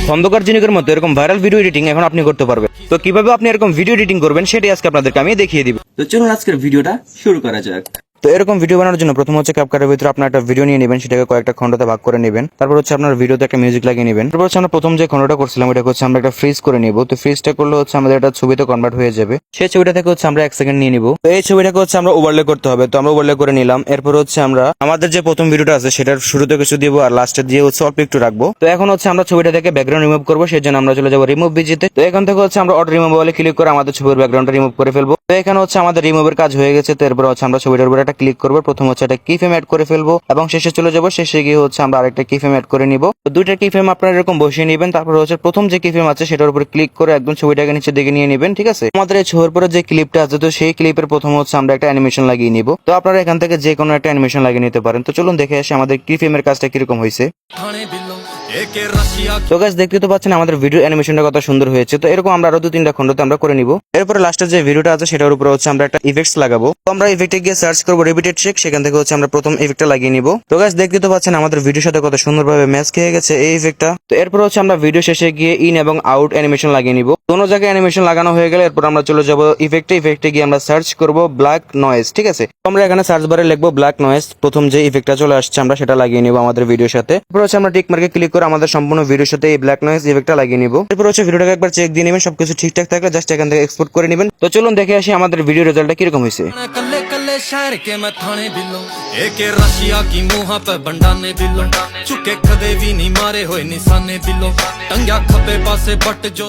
খন্দকার জিনিকের মতো এরকম viral video editing এখন আপনি করতে পারবেন। তো কিভাবে আপনি এরকম ভিডিও এডিটিং করবেন সেটাই আজকে আপনাদেরকে আমি দেখিয়ে দিব। তো চলুন আজকের ভিডিওটা শুরু করা যাক। তো এরকম ভিডিও বানানোর জন্য প্রথম হচ্ছে ক্যাপকাটের ভিতরে আপনার একটা ভিডিও নিয়ে নেবেন, সেটাকে কয়েকটা খণ্ডতে ভাগ করে নেবেন। তারপর হচ্ছে আপনার ভিডিওতে একটা মিউজিক লাগিয়ে নেবেন। তারপর হচ্ছে আমরা প্রথম যে খণ্ডটা করছিলাম ওটা হচ্ছে আমরা একটা ফ্রিজ করে নিব। তো ফ্রিজটা করলে হচ্ছে আমাদের একটা ছবিতে কনভার্ট হয়ে যাবে। সেই ছবিটা থেকে হচ্ছে আমরা 1 সেকেন্ড নিয়ে নিব। তো এই ছবিটাকে হচ্ছে আমরা ওভারলে করতে হবে। তো আমরা ওভারলে করে নিলাম। এরপর হচ্ছে আমরা আমাদের যে প্রথম ভিডিওটা আছে সেটার শুরুতে কিছু দিব আর লাস্টে দিয়ে হচ্ছে অল্প একটু রাখবো। তো এখন হচ্ছে আমরা ছবিটা থেকে ব্যাকগ্রাউন্ড রিমুভ করবো, সেই জন্য আমরা চলে যাবো রিমুভ ভিজিতে। তো এখান থেকে হচ্ছে আমরা অটো রিমুভ বলে ক্লিক করে আমাদের ছবির ব্যাকগ্রাউন্ডটা রিমুভ করে ফেলবো। তো এখানে হচ্ছে আমাদের রিমুভের কাজ হয়ে গেছে। তো এরপর হচ্ছে আমরা ছবিটার উপর একটা ক্লিক করবো। প্রথম হচ্ছে একটা কি ফ্রেম অ্যাড করে ফেলবো এবং শেষে চলে যাবো। শেষে গিয়ে হচ্ছে আমরা আরেকটা কি ফ্রেম অ্যাড করে নিব। তো দুইটা কি ফ্রেম আপনারা এরকম বসিয়ে নেবেন। তারপর হচ্ছে প্রথম যে কি ফ্রেম আছে সেটার উপর ক্লিক করে একদম ছবিটাকে নিচে দিকে নিয়ে নেবেন, ঠিক আছে। আমাদের এই ছবির পরে যে ক্লিপটা আছে তো সেই ক্লিপের প্রথম হচ্ছে আমরা একটা অ্যানিমেশন লাগিয়ে নিব। তো আপনারা এখান থেকে যে কোনো একটা অ্যানিমেশন লাগিয়ে নিতে পারেন। তো চলুন দেখে আসি আমাদের কি ফ্রেমের কাজটা কিরকম হয়েছে। তো গাইস দেখতে তো পাচ্ছেন আমাদের ভিডিও অ্যানিমেশনটা কত সুন্দর হয়েছে। তো এরকম আমরা আরো 2-3টা খণ্ডতে আমরা করে নিব। এরপরে লাস্টের যে ভিডিওটা আছে সেটার উপরে হচ্ছে আমরা একটা ইফেক্টস লাগাবো। তো আমরা ইফেক্টে গিয়ে সার্চ করবো রিপিটেড শেক, সেখান থেকে হচ্ছে আমরা প্রথম ইফেক্টটা লাগিয়ে নিব। তো গাইস দেখতে তো পাচ্ছেন আমাদের ভিডিওর সাথে কত সুন্দরভাবে ম্যাচ খেয়ে গেছে এই ইফেক্টটা। তো এরপর হচ্ছে আমরা ভিডিও শেষে গিয়ে ইন এবং আউট অ্যানিমেশন লাগিয়ে নিব। কোনো জায়গায় অ্যানিমেশন লাগানো হয়ে গেলে এরপর আমরা চলে যাব ইফেক্টে গিয়ে আমরা সার্চ করব ব্ল্যাক নয়েজ, ঠিক আছে। তো আমরা এখানে সার্চ বারে লিখবো ব্ল্যাক নয়েজ। প্রথম যে ইফেক্টটা চলে আসছে আমরা সেটা লাগিয়ে নিব আমাদের ভিডিওর সাথে। এরপর হচ্ছে আমরা টিক মার্কে ক্লিক করে আমাদের সম্পূর্ণ ভিডিওর সাথে এই ব্ল্যাক নয়েজ ইফেক্টটা লাগিয়ে নিব। এরপর হচ্ছে ভিডিওটাকে একবার চেক দিয়ে নেবেন, সবকিছু ঠিকঠাক থাকলে জাস্ট এখান থেকে এক্সপোর্ট করে নেবেন। তো চলুন দেখে আসি আমাদের ভিডিও রেজাল্টটা কিরকম হয়েছে। शहर के मैं थाने बिलो एक रशिया की मुंह पे बंडाने बिलो चुके कदे भी नहीं मारे हुए निशाने बिलो टंग्या खपे पासे बट जो